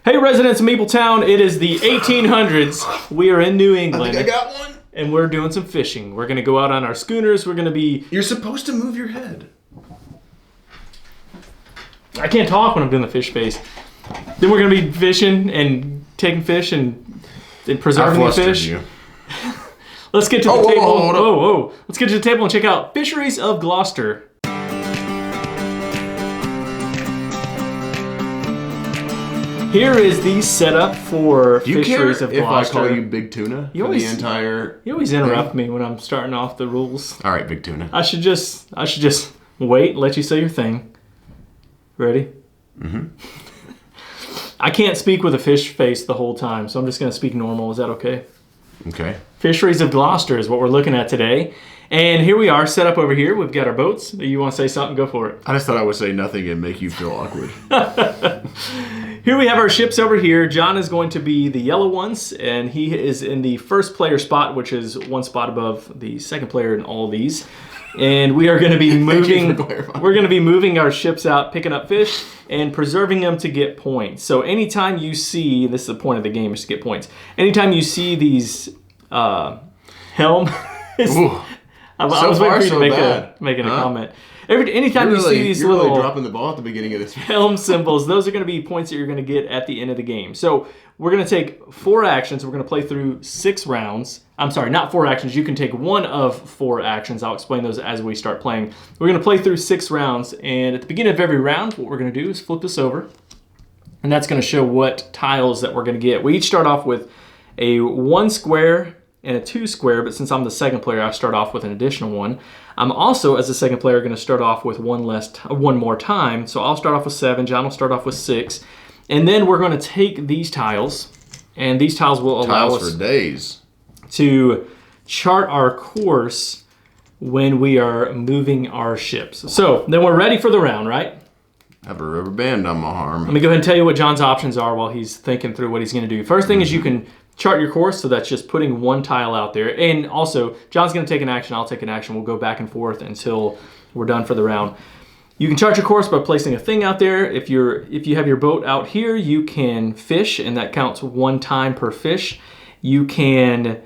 Hey, residents of Meepletown, it is the 1800s. We are in New England. I think I got one. And we're doing some fishing. We're going to go out on our schooners. We're going to be... You're supposed to move your head. I can't talk when I'm doing the fish face. Then we're going to be fishing and taking fish and preserving the fish. You. Let's get to the table. Whoa. Let's get to the table and check out Fisheries of Gloucester. Here is the setup for Fisheries of Gloucester. If I call you Big Tuna You always interrupt me when I'm starting off the rules. All right, Big Tuna. I should just wait, let you say your thing. Ready? Mm-hmm. I can't speak with a fish face the whole time, so I'm just going to speak normal. Is that okay? Okay. Fisheries of Gloucester is what we're looking at today. And here we are, set up over here. We've got our boats. You want to say something? Go for it. I just thought I would say nothing and make you feel awkward. Here we have our ships over here. John is going to be the yellow ones, and he is in the first player spot, which is one spot above the second player in all of these. And we are going to be moving. We're going to be moving our ships out, picking up fish, and preserving them to get points. So anytime you see, this is the point of the game, is to get points. Anytime you see these helm. I was waiting for you to make a comment. Anytime you see these little dropping the ball at the beginning of this helm symbols, those are going to be points that you're going to get at the end of the game. So we're going to take 4 actions. We're going to play through 6 rounds. I'm sorry, not 4 actions. You can take one of 4 actions. I'll explain those as we start playing. We're going to play through 6 rounds, and at the beginning of every round, what we're going to do is flip this over, and that's going to show what tiles that we're going to get. We each start off with a 1 square and a 2 square, but since I'm the second player, I start off with an additional 1. I'm also, as a second player, going to start off with one more time. So I'll start off with 7. John will start off with 6. And then we're going to take these tiles, and these tiles will allow us for days to chart our course when we are moving our ships. So then we're ready for the round, right? I have a rubber band on my arm. Let me go ahead and tell you what John's options are while he's thinking through what he's going to do. First thing is you can chart your course, so that's just putting 1 tile out there. And also, John's going to take an action, I'll take an action. We'll go back and forth until we're done for the round. You can chart your course by placing a thing out there. If you have your boat out here, you can fish, and that counts 1 time per fish. You can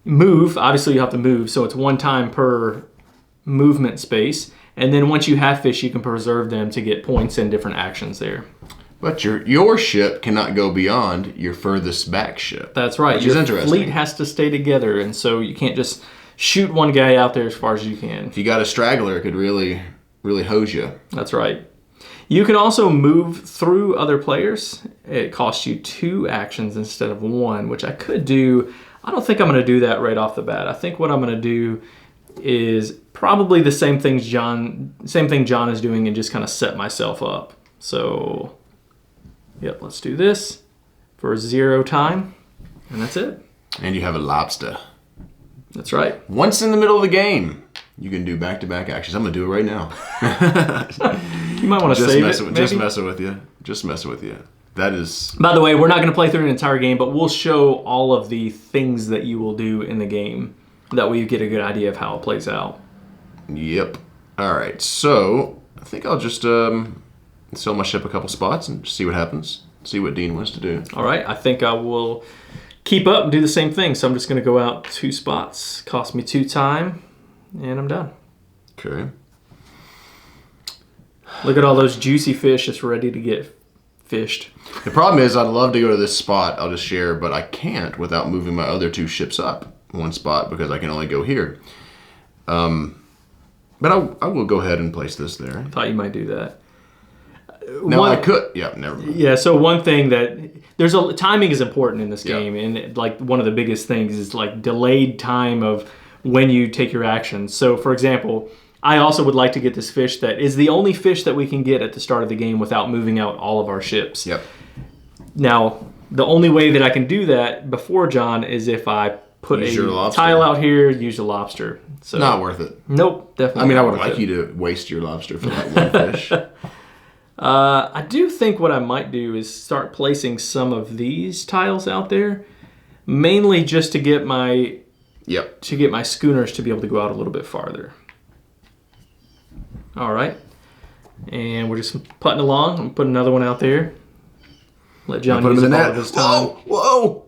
move. Obviously, you have to move, so it's 1 time per movement space. And then once you have fish, you can preserve them to get points and different actions there. But your ship cannot go beyond your furthest back ship. That's right. Your fleet has to stay together, and so you can't just shoot one guy out there as far as you can. If you got a straggler, it could really hose you. That's right. You can also move through other players. It costs you 2 actions instead of 1, which I could do. I don't think I'm going to do that right off the bat. I think what I'm going to do is probably the same thing John is doing, and just kind of set myself up. So... yep, let's do this for 0 time, and that's it. And you have a lobster. That's right. Once in the middle of the game, you can do back-to-back actions. I'm going to do it right now. You might want to save it. Just messing with you. Just messing with you. That is... By the way, we're not going to play through an entire game, but we'll show all of the things that you will do in the game. That way you get a good idea of how it plays out. Yep. All right, so I think I'll just... sell my ship a couple spots and see what happens. See what Dean wants to do. All right. I think I will keep up and do the same thing. So I'm just going to go out 2 spots. Cost me 2 time, and I'm done. Okay. Look at all those juicy fish just ready to get fished. The problem is I'd love to go to this spot. I'll just share, but I can't without moving my other 2 ships up 1 spot because I can only go here. But I will go ahead and place this there. I thought you might do that. No, I could. Yeah, never mind. Yeah, so one thing that timing is important in this game, and like one of the biggest things is like delayed time of when you take your actions. So, for example, I also would like to get this fish that is the only fish that we can get at the start of the game without moving out all of our ships. Yep. Now, the only way that I can do that before John is if I put a tile out here, use a lobster. So not worth it. Nope, definitely. I mean, I would like you to waste your lobster for that 1 fish. I do think what I might do is start placing some of these tiles out there, mainly just to get my schooners to be able to go out a little bit farther. All right, and we're just putting along. I'm putting another one out there. Let John put him use in the up all net. of his time. Whoa!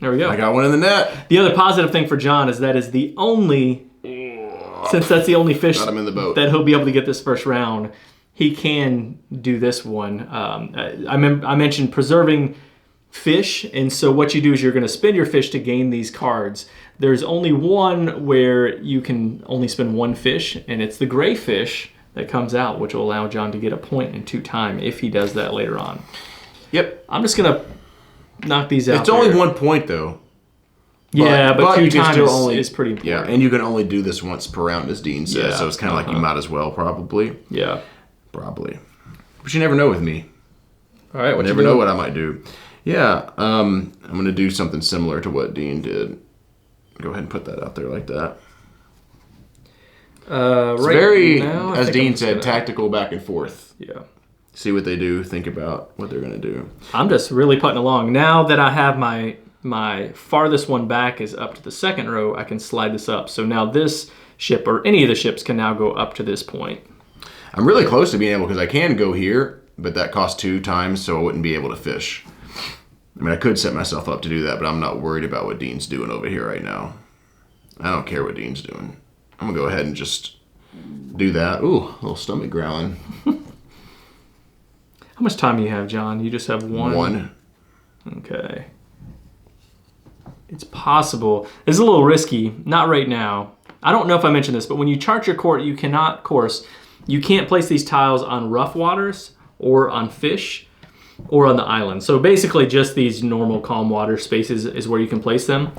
There we go. I got one in the net. The other positive thing for John is that is the only, since that's the only fish Got him in the boat. that he'll be able to get this first round, he can do this one. I mentioned preserving fish, and so what you do is you're going to spend your fish to gain these cards. There's only one where you can only spend one fish, and it's the gray fish that comes out, which will allow John to get a point in 2 time if he does that later on. Yep. I'm just going to knock these out. It's only 1 point, though. Yeah, but 2 you can times still is pretty important. Yeah, and you can only do this once per round, as Dean says, Yeah, so it's kind of like you might as well, probably. Yeah. Probably. But you never know with me. All right, You never know what I might do. Yeah, I'm going to do something similar to what Dean did. Go ahead and put that out there like that. It's right very, now, as Dean said, tactical back and forth. Yeah. See what they do, think about what they're going to do. I'm just really putting along. Now that I have my farthest one back is up to the second row, I can slide this up. So now this ship, or any of the ships, can now go up to this point. I'm really close to being able, because I can go here, but that costs 2 times, so I wouldn't be able to fish. I mean, I could set myself up to do that, but I'm not worried about what Dean's doing over here right now. I don't care what Dean's doing. I'm going to go ahead and just do that. Ooh, a little stomach growling. How much time do you have, John? You just have one? 1. Okay. It's possible. It's a little risky. Not right now. I don't know if I mentioned this, but when you chart your course, you can't place these tiles on rough waters or on fish or on the island. So basically just these normal calm water spaces is where you can place them.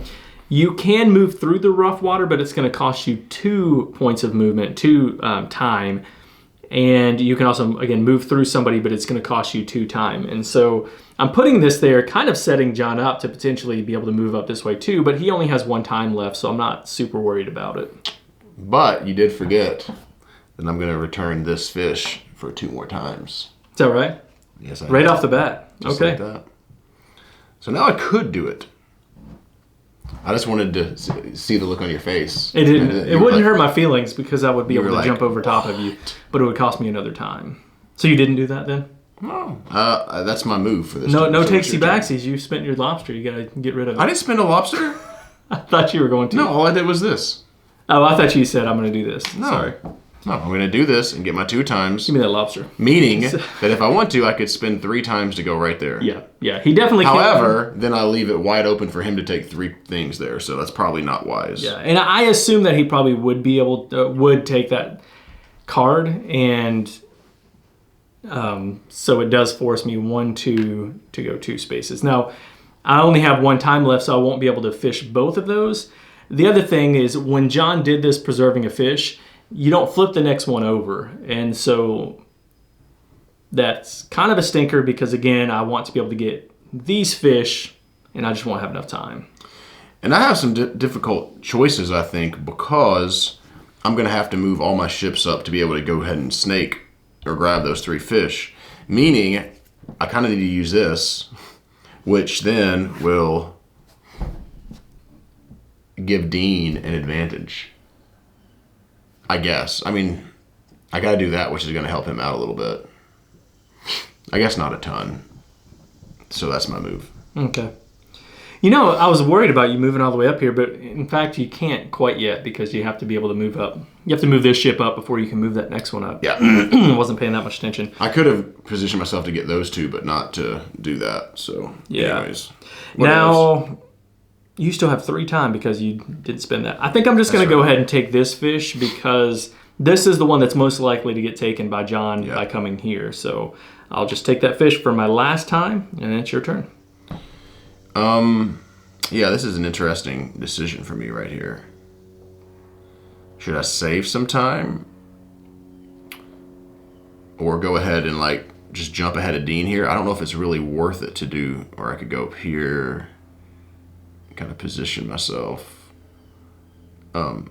You can move through the rough water, but it's going to cost you 2 points of movement, 2 time. And you can also, again, move through somebody, but it's going to cost you 2 time. And so I'm putting this there, kind of setting John up to potentially be able to move up this way too, but he only has 1 time left, so I'm not super worried about it. But you did forget that I'm going to return this fish for 2 more times. Is that right? Yes, I Right did. off the bat. Just Okay. like that. So now I could do it. I just wanted to see the look on your face. It didn't. And It wouldn't hurt my feelings because I would be you able were to like, jump over top of you, but it would cost me another time. So you didn't do that then? No. That's my move for this. No, time. no So it's takesy your turn. backsies. You spent your lobster. You gotta get rid of it. I didn't spend a lobster. I thought you were going to. No, all I did was this. Oh, I thought you said I'm going to do this. No. Sorry. No, I'm going to do this and get my 2 times. Give me that lobster. Meaning that if I want to, I could spend 3 times to go right there. Yeah. He definitely can. However, then I leave it wide open for him to take 3 things there, so that's probably not wise. Yeah, and I assume that he probably would be able to, would take that card, and so it does force me 1, 2 to go 2 spaces. Now, I only have 1 time left, so I won't be able to fish both of those. The other thing is when John did this preserving a fish, you don't flip the next one over, and so that's kind of a stinker because again, I want to be able to get these fish, and I just won't have enough time. And I have some difficult choices, I think, because I'm going to have to move all my ships up to be able to go ahead and snake or grab those 3 fish. Meaning, I kind of need to use this, which then will give Dean an advantage. I guess. I mean, I got to do that, which is going to help him out a little bit. I guess not a ton. So that's my move. Okay. You know, I was worried about you moving all the way up here, but in fact, you can't quite yet because you have to be able to move up. You have to move this ship up before you can move that next one up. Yeah. I wasn't paying that much attention. I could have positioned myself to get those 2, but not to do that. So, Yeah. anyways. What else? Now, you still have 3 time because you didn't spend that. I think I'm just going to go ahead and take this fish because this is the one that's most likely to get taken by John by coming here. So I'll just take that fish for my last time, and it's your turn. Yeah, this is an interesting decision for me right here. Should I save some time? Or go ahead and just jump ahead of Dean here? I don't know if it's really worth it to do, or I could go up here, kind of position myself. I'm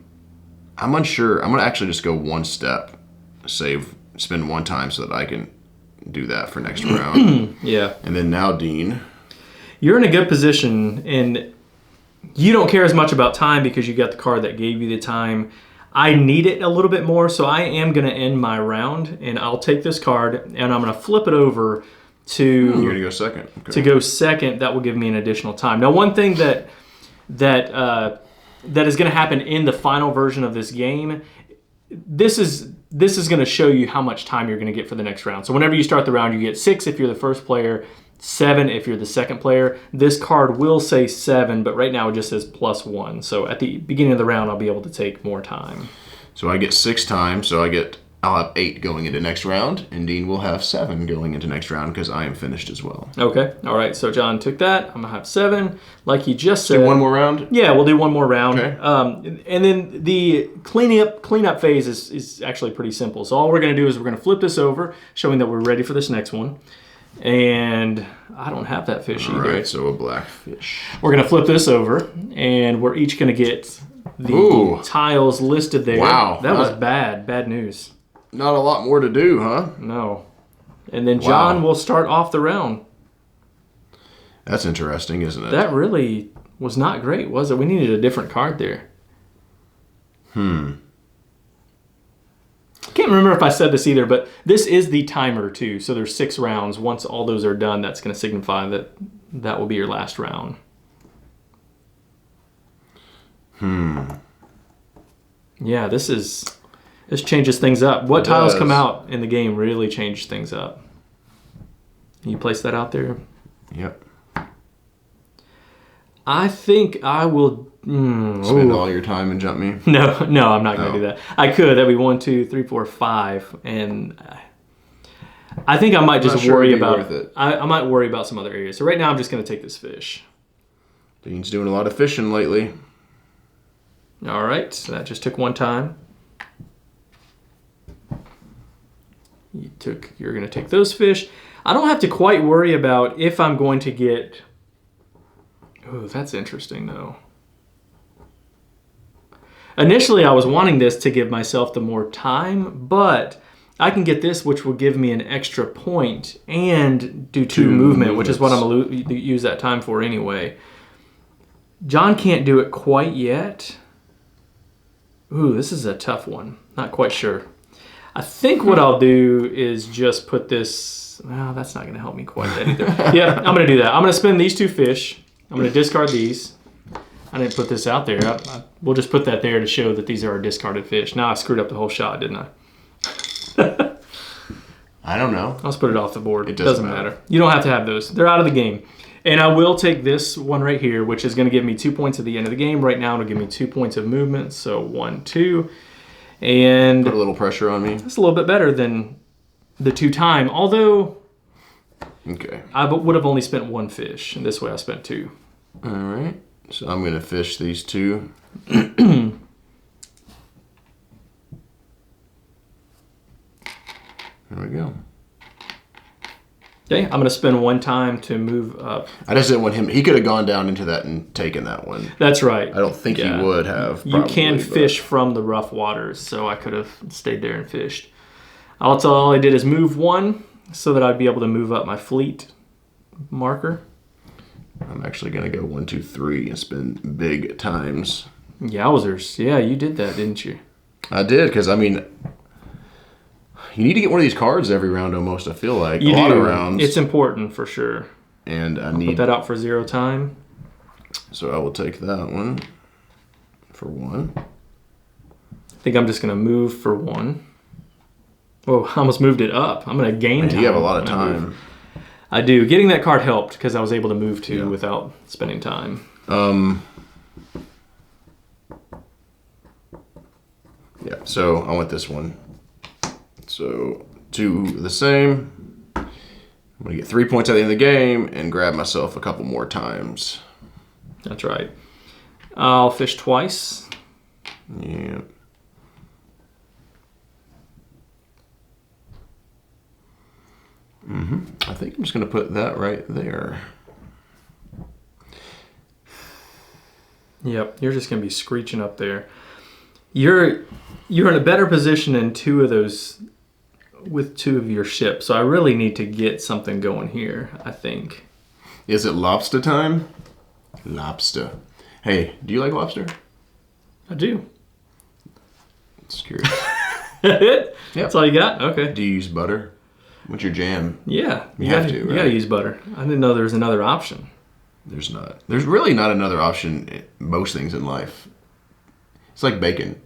unsure. I'm going to actually just go 1 step, spend 1 time so that I can do that for next round. Yeah. And then now, Dean. You're in a good position, and you don't care as much about time because you got the card that gave you the time. I need it a little bit more, so I am going to end my round, and I'll take this card, and I'm going to flip it over to You're gonna go second. Okay. to go second. That will give me an additional time. Now, one thing that is going to happen in the final version of this game. This is going to show you how much time you're going to get for the next round. So whenever you start the round, you get 6 if you're the first player, 7 if you're the second player. This card will say 7, but right now it just says +1. So at the beginning of the round, I'll be able to take more time. So I get 6 times. So I'll have 8 going into next round, and Dean will have 7 going into next round because I am finished as well. Okay. All right. So John took that. I'm gonna have 7, like he just said. Do one more round. Yeah, we'll do one more round. Okay. And then the cleanup phase is actually pretty simple. So all we're gonna do is we're gonna flip this over, showing that we're ready for this next one. And I don't have that fish either. All right. So a black fish. We're gonna flip this over, and we're each gonna get the Ooh. tiles listed there. Wow. That was bad news. Not a lot more to do, huh? No. And then John will start off the round. That's interesting, isn't it? That really was not great, was it? We needed a different card there. I can't remember if I said this either, but this is the timer too. So there's 6 rounds. Once all those are done, that's going to signify that will be your last round. Yeah, this changes things up. What tiles come out in the game really change things up. Can you place that out there? Yep. I think I will Spend all your time and jump me. No, I'm not going to do that. I could. That'd be 1, 2, 3, 4, 5, and I think I might just worry about worth it. I might worry about some other areas. So right now, I'm just going to take this fish. Dean's doing a lot of fishing lately. All right, so that just took 1 time. You're going to take those fish. I don't have to quite worry about if I'm going to get. Oh, that's interesting though. Initially, I was wanting this to give myself the more time, but I can get this, which will give me an extra point and do 2 movement, which is what I'm going to use that time for anyway. John can't do it quite yet. Ooh, this is a tough one. Not quite sure. I think what I'll do is just put this. Well, that's not going to help me quite that either. Yeah, I'm going to do that. I'm going to spend these 2 fish. I'm going to discard these. I didn't put this out there. We'll just put that there to show that these are our discarded fish. Now I screwed up the whole shot, didn't I? I don't know. I'll just put it off the board. It doesn't matter. You don't have to have those. They're out of the game. And I will take this one right here, which is going to give me 2 points at the end of the game. Right now, it'll give me 2 points of movement. So 1, 2. And put a little pressure on me. That's a little bit better than the 2 time. Although, okay, I would have only spent 1 fish. And this way I spent 2. All right. So I'm going to fish these 2. There we go. Okay, I'm going to spend 1 time to move up. I just didn't want him. He could have gone down into that and taken that one. That's right. I don't think he would have. You can fish from the rough waters, so I could have stayed there and fished. All I did is move 1 so that I'd be able to move up my fleet marker. I'm actually going to go 1, 2, 3 and spend big times. Yowzers. Yeah, you did that, didn't you? I did, because, I mean, you need to get one of these cards every round almost, I feel like. You a lot do. of rounds. It's important for sure. And I'll put that out for 0 time. So I will take that one for 1. I think I'm just going to move for 1. Whoa, I almost moved it up. I'm going to gain time. You have a lot of time. I do. Getting that card helped because I was able to move 2 without spending time. Yeah, so I want this one. So 2 the same. I'm going to get 3 points at the end of the game and grab myself a couple more times. That's right. I'll fish twice. Yeah. I think I'm just going to put that right there. Yep, you're just going to be screeching up there. You're in a better position in 2 of those with 2 of your ships. So I really need to get something going here, I think. Is it lobster time? Lobster. Hey, do you like lobster? I do. It's curious. Yep. Yep. That's all you got? Okay. Do you use butter? What's your jam? Yeah. You have to, You right? gotta use butter. I didn't know there was another option. There's not. There's really not another option in most things in life. It's like bacon.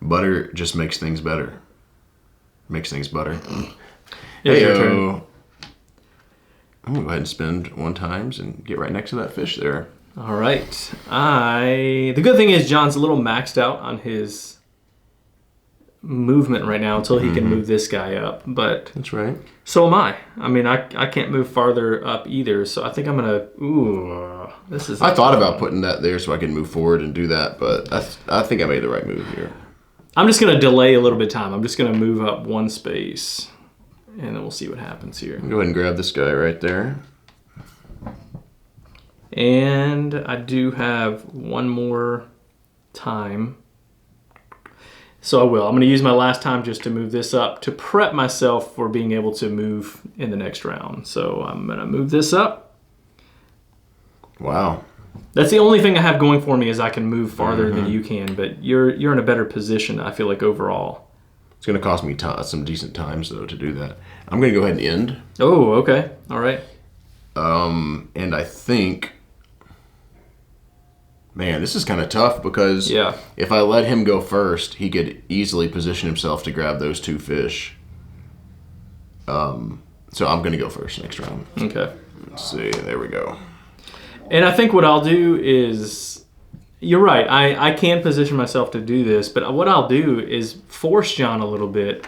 Butter just makes things better. Makes things butter. It's your turn. Hey-o. I'm going to go ahead and spend 1 times and get right next to that fish there. All right. The good thing is John's a little maxed out on his movement right now until he can move this guy up. But That's right. so am I. I mean, I can't move farther up either. So I think I'm going to... Ooh, this is... I thought about putting that there so I could move forward and do that, but I think I made the right move here. I'm just going to delay a little bit of time. I'm just going to move up 1 space. And then we'll see what happens here. Go ahead and grab this guy right there. And I do have 1 more time. So I will. I'm going to use my last time just to move this up to prep myself for being able to move in the next round. So I'm going to move this up. Wow. That's the only thing I have going for me is I can move farther than you can, but you're in a better position, I feel like, overall. It's going to cost me some decent times, though, to do that. I'm going to go ahead and end. Oh, okay. All right. And I think... Man, this is kind of tough because if I let him go first, he could easily position himself to grab those 2 fish. So I'm going to go first next round. Okay. Let's see. There we go. And I think what I'll do is, you're right, I can position myself to do this, but what I'll do is force John a little bit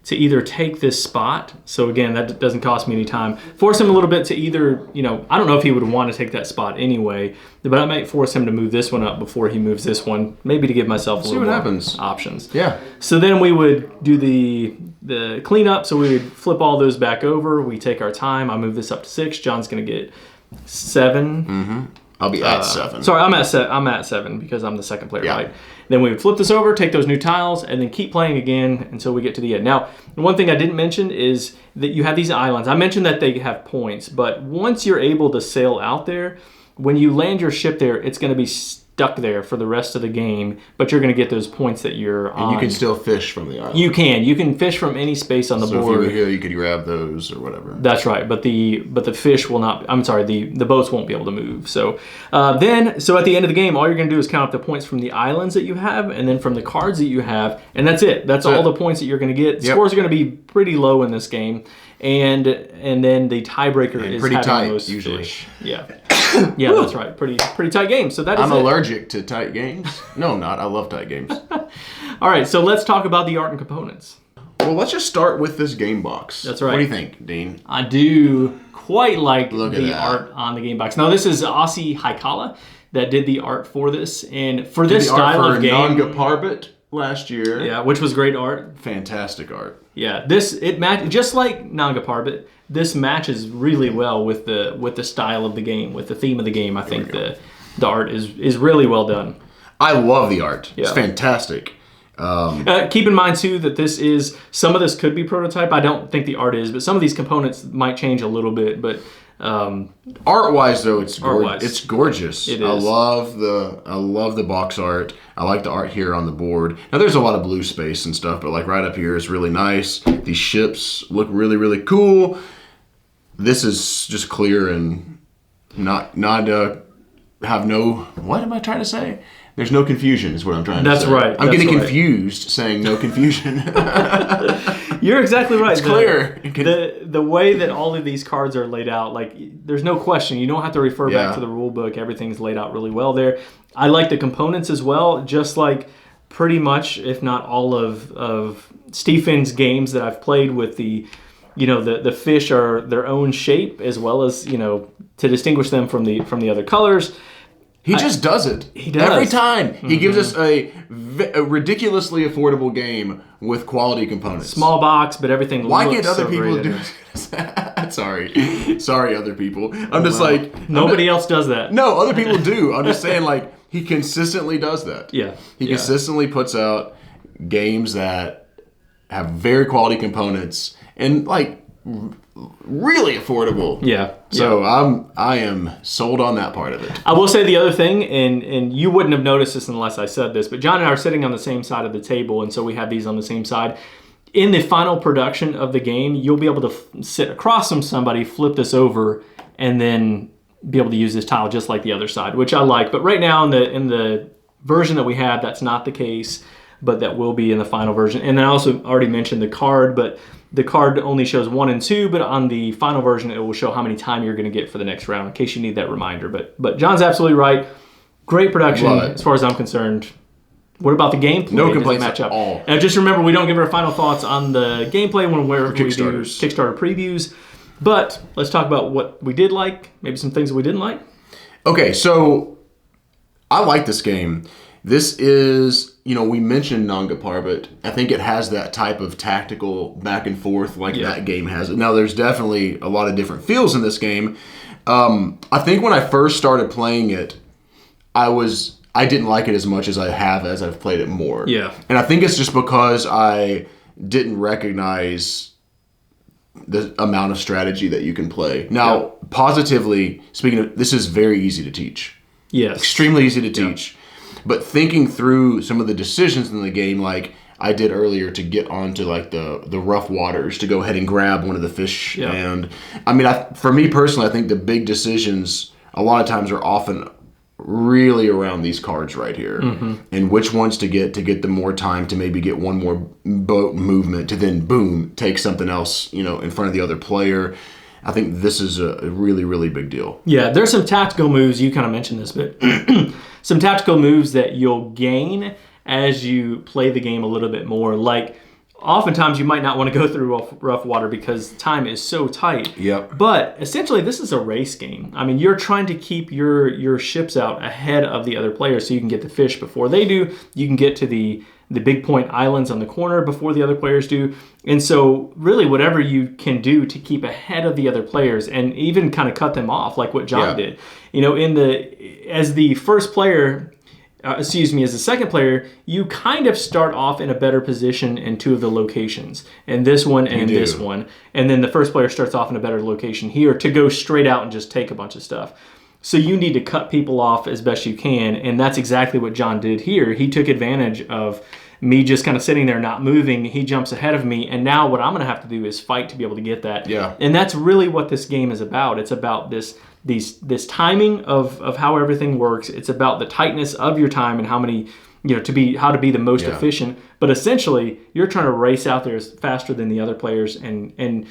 to either take this spot. So again, that doesn't cost me any time. Force him a little bit to either, I don't know if he would want to take that spot anyway, but I might force him to move this one up before he moves this one, maybe to give myself a little more options. Yeah. So then we would do the cleanup. So we would flip all those back over. We take our time. I move this up to 6. John's going to get 7. Mm-hmm. I'll be at 7. Sorry, I'm at 7 because I'm the second player, Yeah. right? Then we would flip this over, take those new tiles, and then keep playing again until we get to the end. Now, one thing I didn't mention is that you have these islands. I mentioned that they have points, but once you're able to sail out there, when you land your ship there, it's going to be stuck there for the rest of the game, but you're going to get those points that you're on. And you can still fish from the island. You can fish from any space on the board. So if you were here, you could grab those or whatever. That's right, but the fish will not. I'm sorry, the boats won't be able to move. So so at the end of the game, all you're going to do is count up the points from the islands that you have, and then from the cards that you have, and that's it. That's all the points that you're going to get. Scores are going to be pretty low in this game, and then the tiebreaker is pretty having tight those usually. Fish. Yeah. Yeah, that's right. Pretty tight game. So that is I'm allergic to tight games. No, I'm not. I love tight games. All right, so let's talk about the art and components. Well, let's just start with this game box. That's right. What do you think, Dean? I do quite like Look at the that. art on the game box. Now, this is Aussie Haikala that did the art for this, and for this style of game, Nanga Parbat last year. yeah, which was great art. Fantastic art. Yeah, it match just like Nanga Parbat. This matches really well with the style of the game, with the theme of the game. I think the art is really well done. I love the art. Yeah. It's fantastic. Keep in mind too that some of this could be prototype. I don't think the art is, but some of these components might change a little bit. But Art-wise, though, it's Art-wise. it's gorgeous. It is. I love the box art. I like the art here on the board. Now, there's a lot of blue space and stuff, but like right up here is really nice. These ships look really, really cool. This is just clear and not have no. What am I trying to say? There's no confusion, is what I'm trying to say. That's right. I'm That's getting right. confused saying no confusion. You're exactly right. It's clear. The way that all of these cards are laid out, like there's no question. You don't have to refer back to the rule book. Everything's laid out really well there. I like the components as well, just like pretty much, if not all of Stephen's games that I've played with the fish are their own shape as well as, to distinguish them from the other colors. He just does it. He does. Every time. He gives us a ridiculously affordable game with quality components. Small box, but everything Why looks can't other so people great do in it. Sorry, other people. I'm just like... Nobody else does that. No, other people do. I'm just saying, like, he consistently does that. Yeah. He consistently puts out games that have very quality components and, like, really affordable. Yeah. So I am sold on that part of it. I will say the other thing, and you wouldn't have noticed this unless I said this, but John and I are sitting on the same side of the table, and so we have these on the same side. in the final production of the game, you'll be able to sit across from somebody, flip this over, and then be able to use this tile just like the other side, which I like. But right now in the version that we have, that's not the case, but that will be in the final version. And then I also already mentioned the card, but the card only shows 1 and 2, but on the final version, it will show how many time you're going to get for the next round, in case you need that reminder. But John's absolutely right. Great production, as far as I'm concerned. What about the gameplay? No complaints match up? at all. And just remember, we don't give our final thoughts on the gameplay when we do Kickstarter previews. But let's talk about what we did like, maybe some things that we didn't like. Okay, so I like this game. This is, we mentioned Nangapar, but I think it has that type of tactical back and forth like that game has. Now, there's definitely a lot of different feels in this game. I think when I first started playing it, I didn't like it as much as I have as I've played it more. Yeah. And I think it's just because I didn't recognize the amount of strategy that you can play. Now, positively speaking of, this is very easy to teach. Yes. Extremely easy to teach. But thinking through some of the decisions in the game, like I did earlier to get onto like the rough waters, to go ahead and grab one of the fish. Yeah. And I mean, for me personally, I think the big decisions a lot of times are often really around these cards right here, and which ones to get the more time to maybe get one more boat movement to then boom take something else in front of the other player. I think this is a really, really big deal. Yeah, there's some tactical moves. You kind of mentioned this, but some tactical moves that you'll gain as you play the game a little bit more. Like, oftentimes you might not want to go through rough water because time is so tight. Yep. But essentially, this is a race game. I mean, you're trying to keep your ships out ahead of the other players so you can get the fish before they do. You can get to the big point islands on the corner before the other players do. And so really whatever you can do to keep ahead of the other players and even kind of cut them off like what John did. As the first player, as the second player, you kind of start off in a better position in 2 of the locations, in this one and in this one. And then the first player starts off in a better location here to go straight out and just take a bunch of stuff. So you need to cut people off as best you can, and that's exactly what John did here. He took advantage of me just kind of sitting there not moving. He jumps ahead of me, and now what I'm going to have to do is fight to be able to get that. Yeah. And that's really what this game is about. It's about this timing of how everything works. It's about the tightness of your time and how many, how to be the most efficient. But essentially, you're trying to race out there faster than the other players. And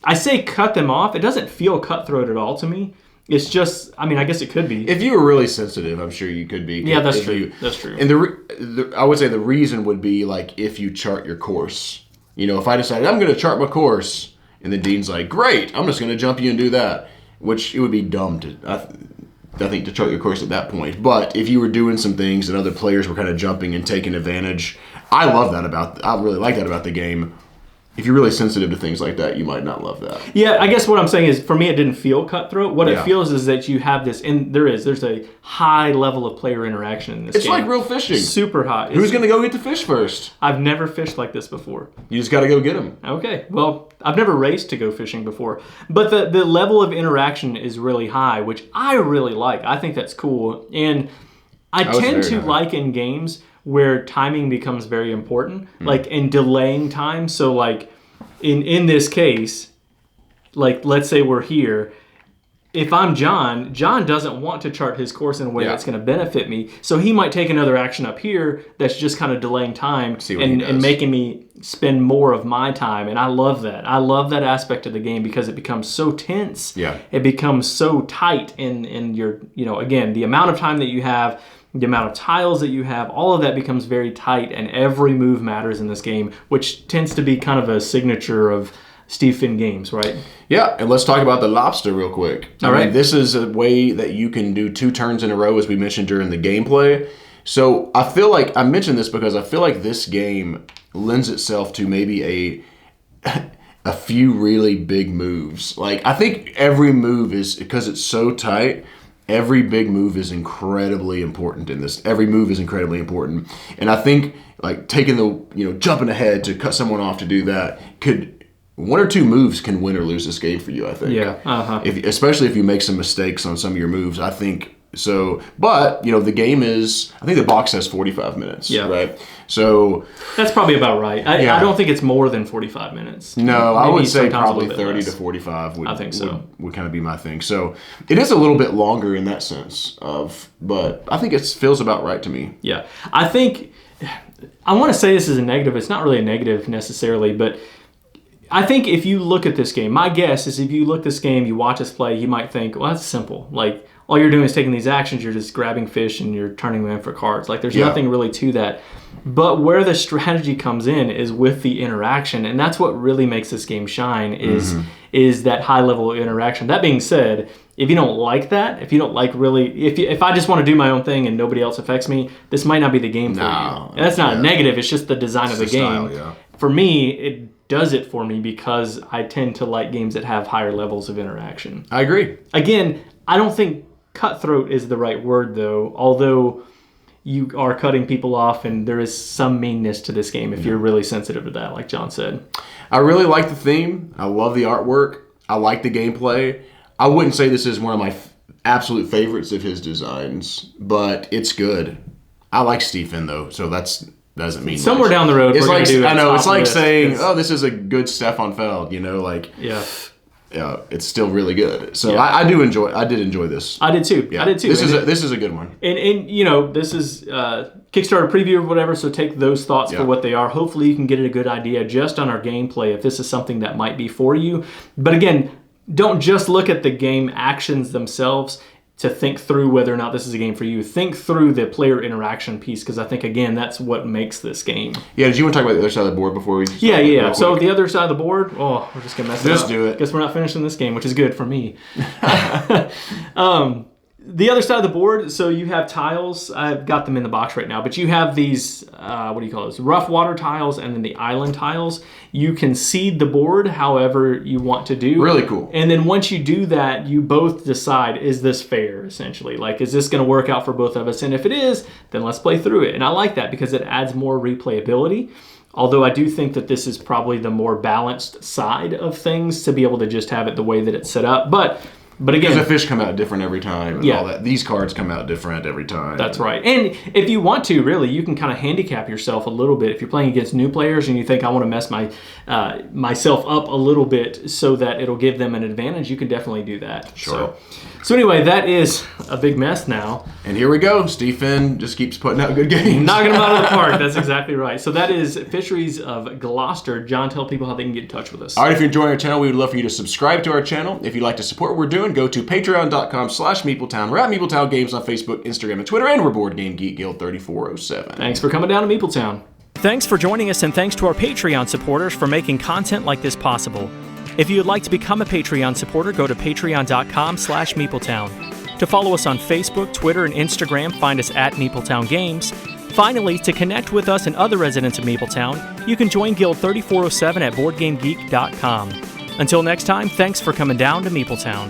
I say cut them off. It doesn't feel cutthroat at all to me. It's just, I mean, I guess it could be. If you were really sensitive, I'm sure you could be. Yeah, that's true. That's true. And I would say the reason would be like if you chart your course. If I decided I'm going to chart my course, and the Dean's like, great, I'm just going to jump you and do that, which it would be dumb I think to chart your course at that point. But if you were doing some things and other players were kind of jumping and taking advantage, I really like that about the game. If you're really sensitive to things like that, you might not love that. Yeah, I guess what I'm saying is, for me, it didn't feel cutthroat. What it feels is that you have this, and there's a high level of player interaction in this game. It's like real fishing. Super high. Who's going to go get the fish first? I've never fished like this before. You just got to go get them. Okay, well, I've never raced to go fishing before. But the level of interaction is really high, which I really like. I think that's cool. And I tend to like in games where timing becomes very important, like in delaying time. So like in this case, like let's say we're here. If I'm John doesn't want to chart his course in a way that's going to benefit me. So he might take another action up here that's just kind of delaying time and making me spend more of my time. And I love that. I love that aspect of the game because it becomes so tense. Yeah. It becomes so tight in your, again, the amount of time that you have, the amount of tiles that you have, all of that becomes very tight, and every move matters in this game, which tends to be kind of a signature of Steve Finn games, right? Yeah, and let's talk about the lobster real quick. All right. This is a way that you can do 2 turns in a row, as we mentioned during the gameplay. So I feel like, I mentioned this because I feel like this game lends itself to maybe a few really big moves. Like, I think every move is, because it's so tight, every big move is incredibly important in this. Every move is incredibly important. And I think, like, taking jumping ahead to cut someone off to do that one or 2 moves can win or lose this game for you, I think. Yeah. Uh-huh. Especially if you make some mistakes on some of your moves, I think So, but, the game is, I think the box says 45 minutes, Yeah. right? So... That's probably about right. I don't think it's more than 45 minutes. No, I would say sometimes a probably little bit 30 less. to 45 I think so. would kind of be my thing. So, it is a little bit longer in that sense but I think it feels about right to me. Yeah. I think, I want to say this is a negative. It's not really a negative necessarily, but I think if you look at this game, my guess is if you look at this game, you watch us play, you might think, well, that's simple. Like, all you're doing is taking these actions, you're just grabbing fish and you're turning them in for cards. Like, there's nothing really to that. But where the strategy comes in is with the interaction, and that's what really makes this game shine is that high level of interaction. That being said, if you don't like that, if you don't like really, if I just want to do my own thing and nobody else affects me, this might not be the game for you. And that's not a negative, it's just the design of the game. Style, For me, it does it for me because I tend to like games that have higher levels of interaction. I agree. Again, I don't think cutthroat is the right word, though, although you are cutting people off and there is some meanness to this game if you're really sensitive to that, like John said. I really like the theme. I love the artwork. I like the gameplay. I wouldn't say this is one of my absolute favorites of his designs, but it's good. I like Stephen, though, so that doesn't mean somewhere much. down the road. It's like, I know, it's like saying, oh, this is a good Stefan Feld, Yeah. Yeah, it's still really good. So I did enjoy this. I did too. Yeah. I did too. This is a good one. And this is Kickstarter preview or whatever, so take those thoughts for what they are. Hopefully you can get a good idea just on our gameplay if this is something that might be for you. But again, don't just look at the game actions themselves to think through whether or not this is a game for you. Think through the player interaction piece, because I think, again, that's what makes this game. Yeah, did you want to talk about the other side of the board before we... Yeah. So the other side of the board, we're just going to mess it up. Just do it. Guess we're not finishing this game, which is good for me. The other side of the board, so you have tiles. I've got them in the box right now, but you have these, what do you call those? Rough water tiles and then the island tiles. You can seed the board however you want to do. Really cool. And then once you do that, you both decide, is this fair, essentially? Like, is this going to work out for both of us? And if it is, then let's play through it. And I like that because it adds more replayability. Although I do think that this is probably the more balanced side of things to be able to just have it the way that it's set up. But again, because the fish come out different every time and all that. These cards come out different every time. That's right. And if you want to, really, you can kind of handicap yourself a little bit. If you're playing against new players and you think, I want to mess myself up a little bit so that it'll give them an advantage, you can definitely do that. Sure. So anyway, that is a big mess now. And here we go. Stephen just keeps putting out good games. Knocking them out of the park. That's exactly right. So that is Fisheries of Gloucester. John, tell people how they can get in touch with us. All right, if you're enjoying our channel, we would love for you to subscribe to our channel. If you'd like to support what we're doing, go to patreon.com/Meepletown. We're at Meepletown Games on Facebook, Instagram, and Twitter, and we're Board Game Geek Guild 3407. Thanks for coming down to Meepletown. Thanks for joining us, and thanks to our Patreon supporters for making content like this possible. If you would like to become a Patreon supporter, go to patreon.com/Meepletown. To follow us on Facebook, Twitter, and Instagram, find us at Meepletown Games. Finally, to connect with us and other residents of Meepletown, you can join Guild 3407 at BoardGameGeek.com. Until next time, thanks for coming down to Meepletown.